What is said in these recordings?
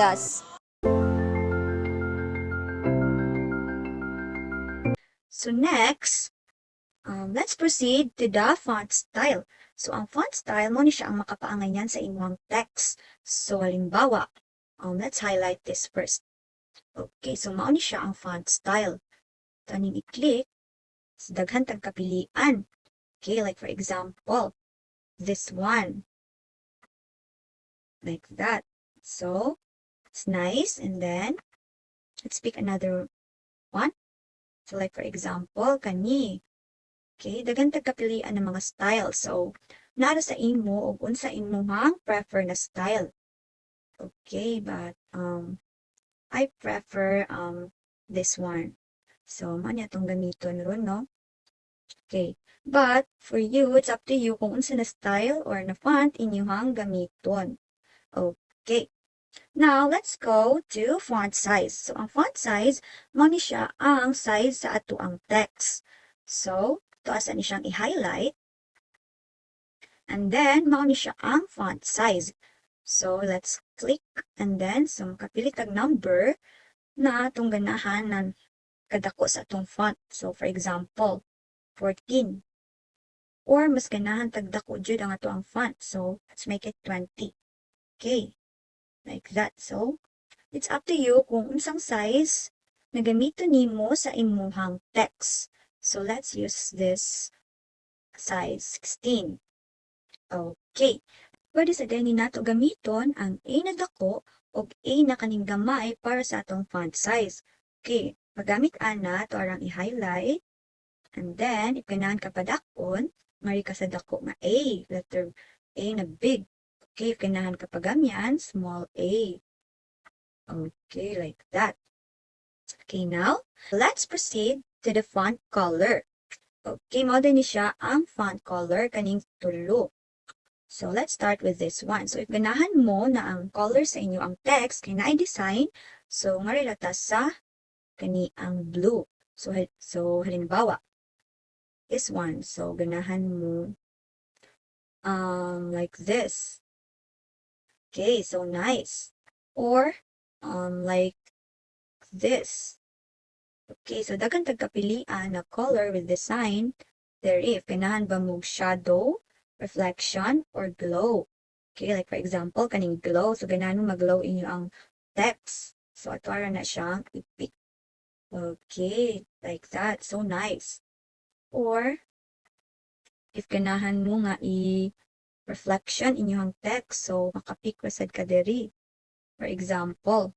Vargas. So next, let's proceed to the font style. So ang font style mo ni siya ang makapaangay niyan sa inyong text. So halimbawa, let's highlight this first. Okay, so mao ni siya ang font style. Taning i-click, sa daghan tag kapilian. Okay, like for example, this one. Like that. So, it's nice. And then, let's pick another one. So, like for example, kani. Okay, daghan tag kapilian ng mga style. So, nara sa imo o unsa imong prefer na style. Okay, but I prefer this one. So, man atong gamiton ron, no? Okay. But, for you, it's up to you kung unsa na style or na font inyong gamiton. Okay. Now, let's go to font size. So, ang font size, mo ni siya ang size sa ato ang text. So, ito asa ni siyang i-highlight. And then, mo ni siya ang font size. So, let's click. And then, so, makapili tag number na itong ganahan ng kadako sa atong font. So, for example, 14. Or, mas ganahan tagdako jud ang ato ang font. So, let's make it 20. Okay. Like that. So, it's up to you kung unsang size na gamiton nimo sa imong text. So, let's use this size 16. Okay. Pwede sa gani nato gamiton ang A na dako o A na kaning gamay para sa atong font size. Okay. Magamit ana to arang i-highlight. And then, if ganahan ka padakon, mari ka sa dako nga A. Letter A na big. Okay, if ganahan ka pagamyan, small a. Okay, like that. Okay, now, let's proceed to the font color. Okay, mao din ni siya ang font color kaning tulo. So, let's start with this one. So, if ganahan mo na ang color sa inyo ang text, kay na-design, so, nga relata sa kani ang blue. So, halimbawa, this one. So, ganahan mo like this. Okay, so nice. Or, like this. Okay, so daghan tag kapilian na color with design. There if ganahan ba mo shadow, reflection, or glow. Okay, like for example, kaning glow. So, ganahan mo mag-glow inyo ang text. So, atwara na siyang i-pick. Okay, like that. So, nice. Or, if ganahan mo nga reflection inyong text. So, makapik sad ka diri. For example,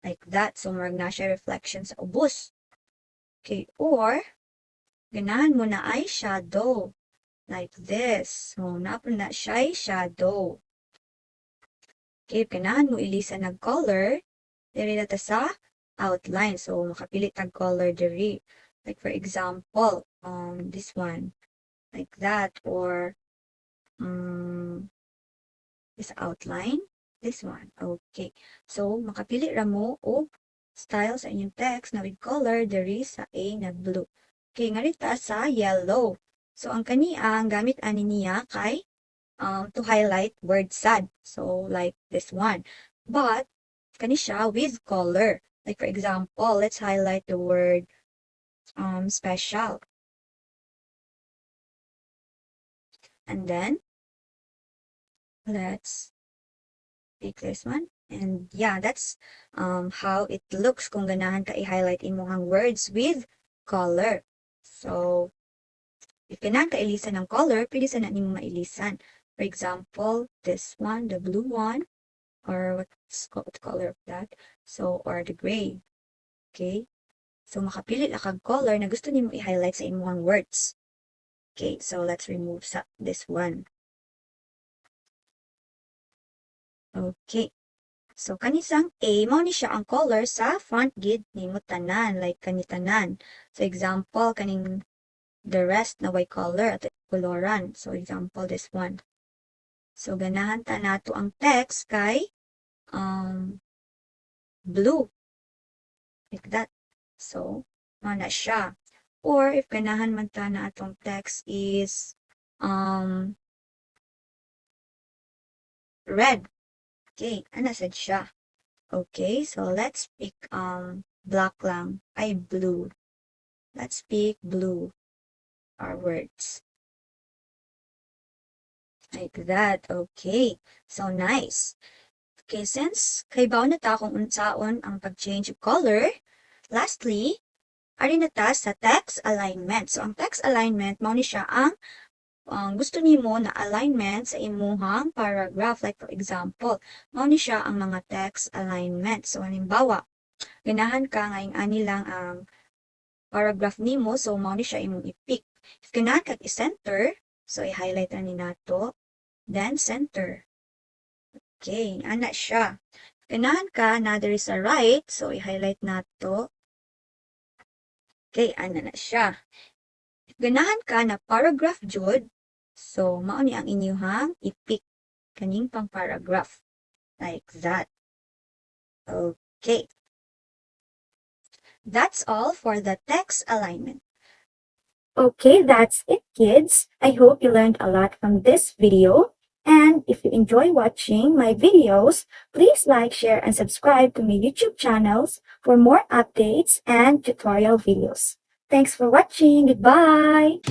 like that. So, marag na siya reflection sa ubos. Okay, or, ganahan mo na ay shadow. Like this. So, napon na siya ay shadow. Okay, ganahan mo ilisa ng color. Diri na ta sa outline. So, makapili tag color diri. Like, for example, this one. Like that. Or, this outline, this one. Okay. So, makapili ra mo o style sa inyong text na with color diri sa A na blue. Okay, ngarita sa yellow. So, ang kaniang gamit ani niya kay to highlight word sad. So, like this one. But, kani siya with color. Like, for example, let's highlight the word special. And then, let's pick this one. And yeah, that's how it looks kung ganahan ka i-highlight imong words with color. So, if ganahan ka ilisan ng color, pwede sa na nimo mailisan. For example, this one, the blue one, or what's the color of that? So, or the gray. Okay? So, makapili lang kang color na gusto nimo i-highlight sa imong words. Okay, so let's remove this one. Okay. So, kanisang A, mao ni siya ang color sa font gid nimo tanan, like kanitanan. So, example, kaning the rest na white color at koloran. So, example, this one. So, ganahan ta nato ang text kay blue. Like that. So, mao na siya. Or, if ganahan man ta na atong text is red. Okay, ana sad siya. Okay, so let's pick black lang. Ay, blue. Let's pick blue. Our words. Like that. Okay. So nice. Okay, since kaybaw na ta kung unsaon ang pag-change of color, lastly, ari na ta sa text alignment. So ang text alignment mao ni siya ang gusto nimo na alignment sa imuhang paragraph. Like for example, mao ni siya ang mga text alignment. So halimbawa, ganahan ka nga ani lang ang paragraph nimo, so mao ni siya imong i-pick. If ganahan kag i-center, so i-highlight ra ni nato, then center. Okay, ana siya. Ganahan ka na there is a right, so i-highlight nato. Okay, ana na siya. If ganahan ka na paragraph jud, so mao ni ang inyuhang i-pick kaning pang paragraph. Like that. Okay. That's all for the text alignment. Okay, that's it, kids. I hope you learned a lot from this video. And if you enjoy watching my videos, please like, share, and subscribe to my YouTube channels for more updates and tutorial videos. Thanks for watching. Goodbye.